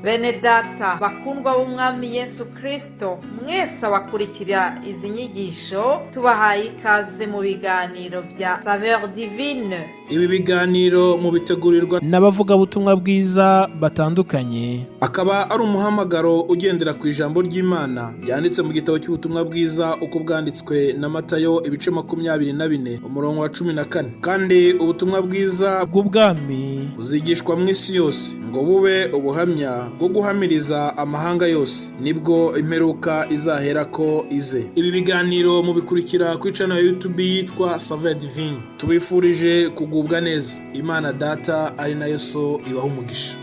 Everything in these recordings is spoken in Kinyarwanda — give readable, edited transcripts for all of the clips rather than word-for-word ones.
Bene data bakundwa b'umwami Yesu Kristo, mwese abakurikira izi nyigisho tubahaye ikaze mu biganiro bya Saveur Divine. Ibi biganiro mu bitegurirwa n'abavugabutumwa bwiza batandukanye, akaba ari umuhamagaro ugendera ku ijambo ry'Imana byanditse mu gitabo cy'ubutumwa bwiza uko bwanditswe na Matayo ibice 24 umurongo wa 14. Kandi ubutumwa bwiza bw'ubwami buzigishwa mu isi yose ngo bube ubuhamya bwo guhamiriza amahanga yose, nibwo imperuka izahera ko ize. Ibi biganiro mubikurikira ku channel ya YouTube yitwa Saveur Divine. Tubifurije kugubwa neza. Imana Data ari nayo So ibaho umugisha.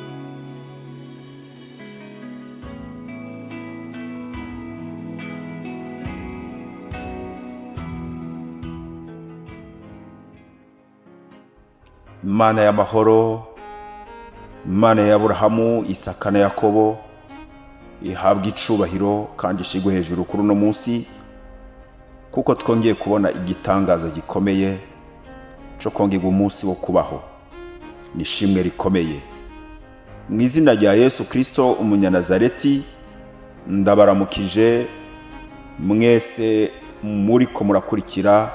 Imana y'amahoro, Imana ya Aburahamu, Isaka na Yakobo, ihabwa icubahiro kandi ishigwe hejuru kuri uno munsi, kuko twongeye kubona igitangaza gikomeye cyo kongera umunsi wo kubaho. Nishimwe rikomeye mu izina rya Yesu Kristo umunyanazareti. Ndabaramukije mwese muri ko murakurikira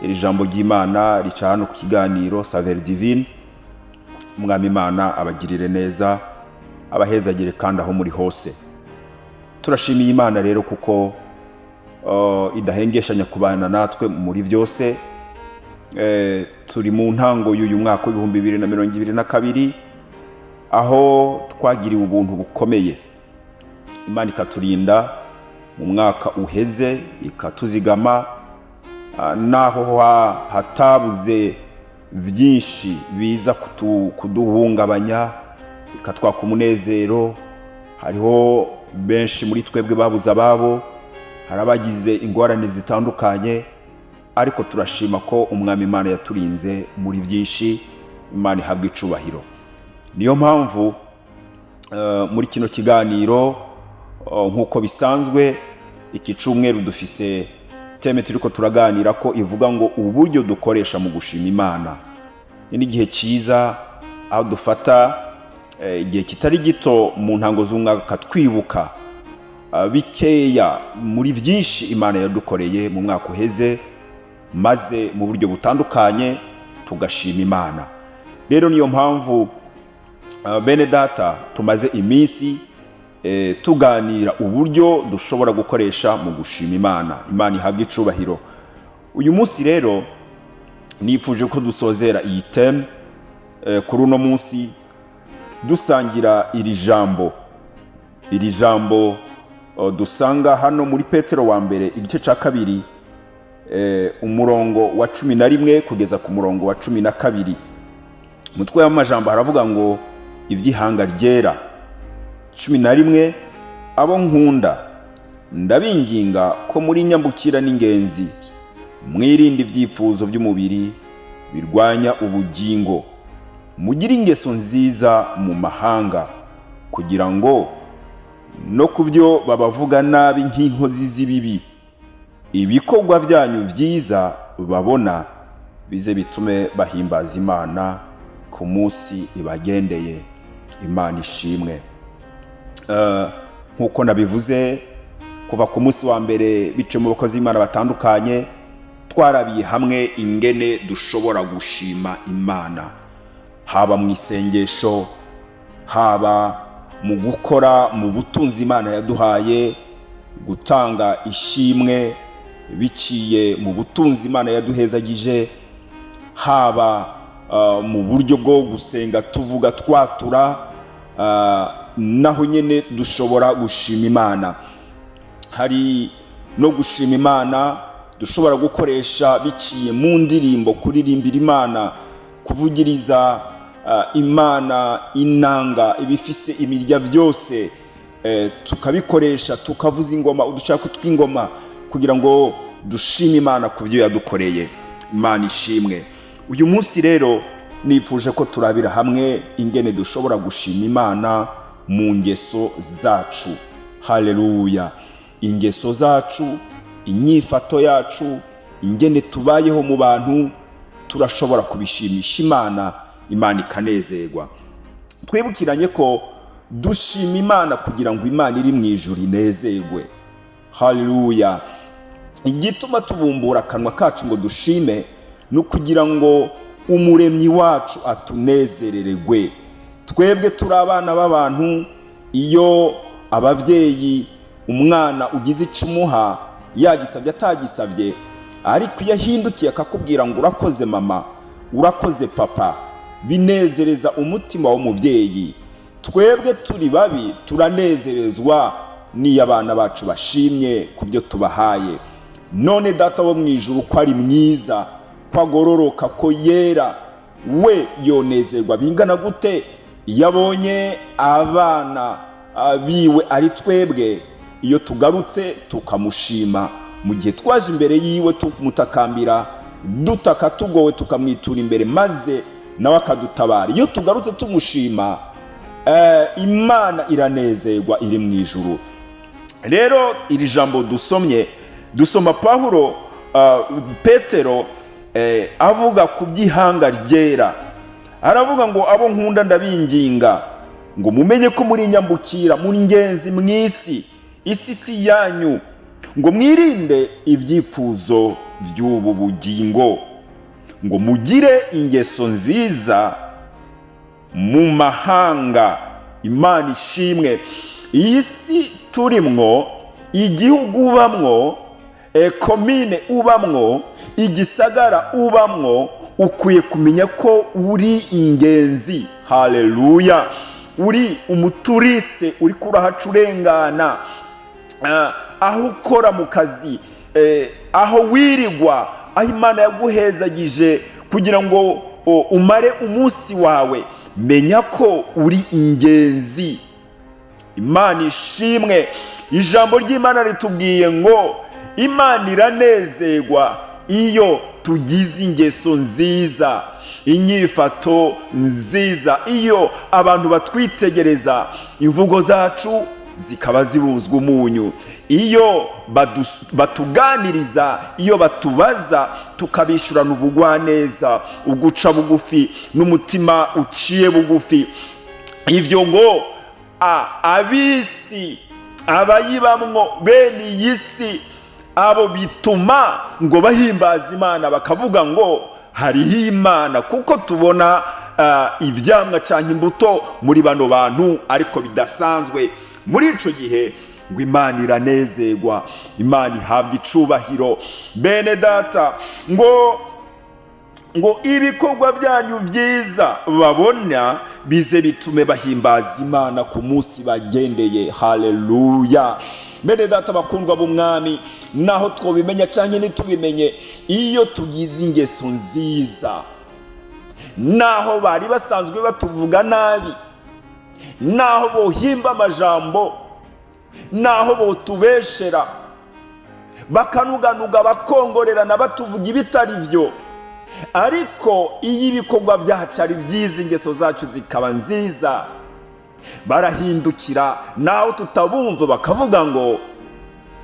iri jambo ry'Imana rica hano ku kiganiro Saveur Divine. Mwami Imana abagirire neza, abahezagire kandi aho muri hose. Turashimiye Imana rero kuko idahengeshanya kubana natwe muri byose. Turi mu ntango y'uyu mwaka w'2022 aho twagiriwe ubuntu bukomeye. Imana ikaturinda mu mwaka uheze, ikatuzigama naho hatabuze byinshi biza kuduhungabanya, ikatwaka umunezero. Hariho benshi muri twebwe babuze ababo, harabagize ingorane zitandukanye, ariko turashima ko umwami Imana yaturinze muri byinshi. Imana ihabwa icubahiro. Niyo mpamvu muri kino kiganiro nkuko bisanzwe iki cyumweru dufise teme turiko turaganira ko ivuga ngo uburyo dukoresha mu gushima Imana. Ni igihe cyiza aho dufata igihe kitari gito mu ntango z'umwaka twibuka bikeya muri byinshi Imana yadukoreye mu mwaka uheze, maze mu buryo butandukanye tugashima Imana. Rero niyo mpamvu bene data tumaze iminsi tuganira uburyo dushobora gukoresha mu gushima Imana. Imana ihabwa icubahiro. Uyu munsi rero nifuje ko dusozera iyi teme kuri uno munsi dusangira iri jambo dusanga hano muri Petero wa mbere igice ca 2 umurongo wa 11 kugeza ku murongo wa 12. Mutwe w'amajambo haravuga ngo ivy'ihanga ryera. 11 abo nkunda ndabinginga ko muri nyambukira n'ingenzi mwirinde ibyifuzo by'umubiri birwanya ubugingo, mugira ingeso nziza mu mahanga, kugira ngo no kubyo babavuga nabi nk'inkozi z'ibibi ibikorwa byanyu byiza babona bize bitume bahimbaza Imana ku munsi ibagendeye. Imana ishimwe. Nkuko nabivuze kuva ku munsi wa mbere bice mu bakozi b'Imana batandukanye twarabiye hamwe ingene dushobora gushima Imana, haba mu isengesho, haba mu gukora mu butunzi Imana yaduhaye, gutanga ishimwe biciye mu butunzi Imana yaduhezagije, haba mu buryo bwo gusenga tuvuga twatura, naho nyene dushobora gushima Imana. Hari no gushima Imana dushobora gukoresha biciye mu ndirimbo, kuririmbira Imana, kuvugiriza Imana inanga, ibifise imirya byose tukabikoresha, tukavuza ingoma, udushaka tw'ingoma kugira ngo dushime Imana ku byo yadukoreye. Imana ishimwe. Uyu munsi rero nifuje ko turabira hamwe ingene dushobora gushima Imana mu ngeso zacu. Haleluya. Ingeso zacu, inyifato yacu, ingene tubayeho mu bantu, turashobora kubishimisha Imana, Imana ikanezerwa. Twibukiranye ko dushima Imana kugira ngo Imana iri mu ijuru inezerwe. Haleluya. Igituma tubumbura akanwa kacu ngo dushime ni ukugira ngo umuremyi wacu atunezerererwe. Twebwe turi abana b'abantu, iyo ababyeyi umwana ugize icyo umuha yagisabye atagisabye, ariko iyo ahindukiye akakubwira ngo urakoze mama, urakoze papa, binezereza umutima w'umubyeyi. Twebwe turi babi turanezerezwa n'iyo abana bacu bashimye ku byo tubahaye. None data wo mu ijuru ko ari mwiza, ko agororoka, ko yera, we yonezerwa bingana gute iyo abonye abana biwe ari twebwe, iyo tugarutse tukamushima, mu gihe twaje imbere yiwe tumutakambira, dutaka tugowe tukamwitura imbere maze nawe akadutabara. Iyo tugarutse tumushima, Imana iranezerwa iri mu ijuru. Rero iri jambo dusoma Pawulo, Petero avuga ku by'ihanga ryera. Aravuga ngo abo nkunda ndabinginga ngo mumenye ko muri nyambukira, muri ngenzi mu isi, isi si yanyu, ngo mwirinde ibyifuzo by'ubu bugingo, ngo mugire ingeso nziza mu mahanga. Imana ishimwe. Iyi si turimwo, igihugu ubamwo, komine ubamwo, igisagara ubamwo, ukwiye kumenya ko uri ingenzi. Haleluya. Uri umuturiste, uri kurahaca urengana, aho ukora mu kazi, aho wirigwa, aho Imana yaguhezagije kugira ngo umare umunsi wawe, menya ko uri ingenzi. Imana ishimwe. Ijambo ry'Imana ritubwiye ngo Imana iranezerwa iyo tugize ingeso nziza, inyifato nziza. Iyo abantu batwitegereza, imvugo zacu zikaba zibuzwa umunyu. Iyo batuganiriza, iyo batubaza, tukabishyurana ubugwaneza, uguca bugufi n'umutima uciye bugufi. Ibyo ngo ab'isi, abayibamwo, bene iyi si, abo bituma ngo bahimbaza Imana, bakavuga ngo hariho Imana, kuko tubona ibyamwa cyangwa imbuto muri bano bantu ariko bidasanzwe. Muri icyo gihe ngo Imana iranezerwa, Imana ihabwa icubahiro. Bene data, ngo ibikorwa byanyu byiza babona bize bitume bahimbaza Imana ku munsi bagendeye. Haleluya. Bene data bakundwa b'umwami, naho twobimenya cyangwa ntitubimenye, iyo tugize ingeso nziza, naho bari basanzwe batuvuga nabi, naho bohimba amajambo, naho botubeshera, bakanuganuga, bakongorerana, batuvuga ibitari byo, ariko iyo ibikorwa byacu ari byiza, ingeso zacu zikaba nziza, barahindukira, naho tutabumva bakavuga ngo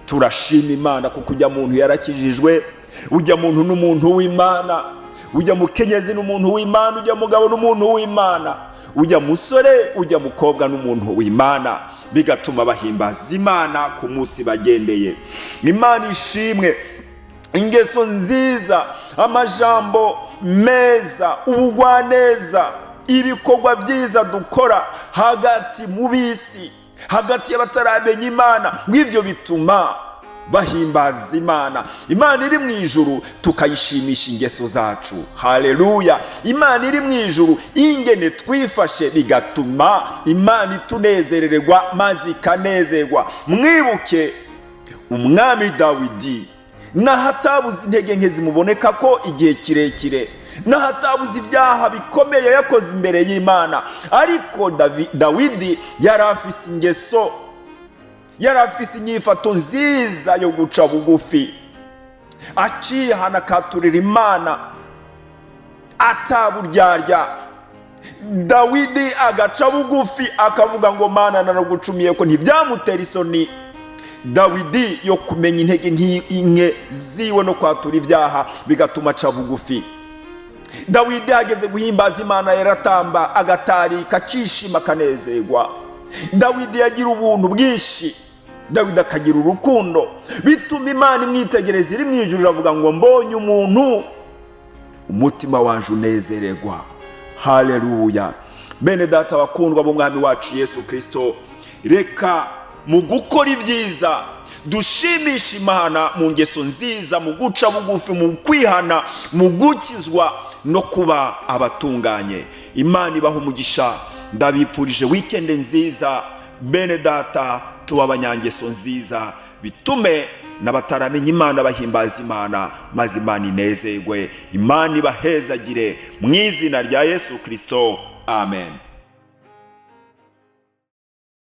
turashima Imana, kuko ujya muntu yarakijijwe, ujya muntu n'umuntu w'Imana, ujya mukenyezi n'umuntu w'Imana, ujya mugabo n'umuntu w'Imana, ujya musore, ujya mukobwa n'umuntu w'Imana, bigatuma bahimbaza Imana ku munsi bagendeye. Imana ishimwe. Ingeso nziza, amajambo meza, ubugwaneza, ibikorwa byiza dukora hagati mu bisi, hagati y'abataramenya Imana, ng'ibyo bituma bahimbaza Imana. Imana iri mu ijuru, tukayishimisha ingeso zacu. Haleluya. Imana iri mu ijuru, ingene twifashe bigatuma Imana itunezererwa maze ikanezerwa. Mwibuke umwami Dawidi, n'ahatabuze intege nke zimuboneka ko igihe kirekire, n'ahatabuze ibyaha bikomeye yakoze imbere y'Imana, ariko Dawidi yari afise ingeso, yari afise inyifato nziza yo guca bugufi, acihana akaturira Imana ataburyarya. Dawidi agaca bugufi akavuga ngo Mana naragucumiye, ko ntibyamutera isoni Dawidi yo kumenya intege nke ziwe no kwatura ibyaha, bigatuma aca bugufi. Dawidi ageze guhimbaza Imana, yaratamba, agatarika, akishima, akanezerwa. Dawidi yagira ubuntu bwinshi, Dawidi akagira urukundo, bituma Imana imwitegereza iri mu ijuru, iravuga ngo mbonye umuntu umutima wanje unezererwa. Haleluya. Bene data bakundwa b'umwami wacu Yesu Kristo, reka mu gukora ibyiza dushimisha Imana mu ngeso nziza, mu guca bugufi, mu kwihana, mu gukizwa no kuba abatunganye. Imana ibaha umugisha. Ndabipfurije weekend nziza bene data, tuba abanyangeso nziza, bitume n'abataramenya Imana bahimbaza Imana, maze Imana inezerwe. Imana ibahezagire mu izina rya Yesu Kristo. Amen.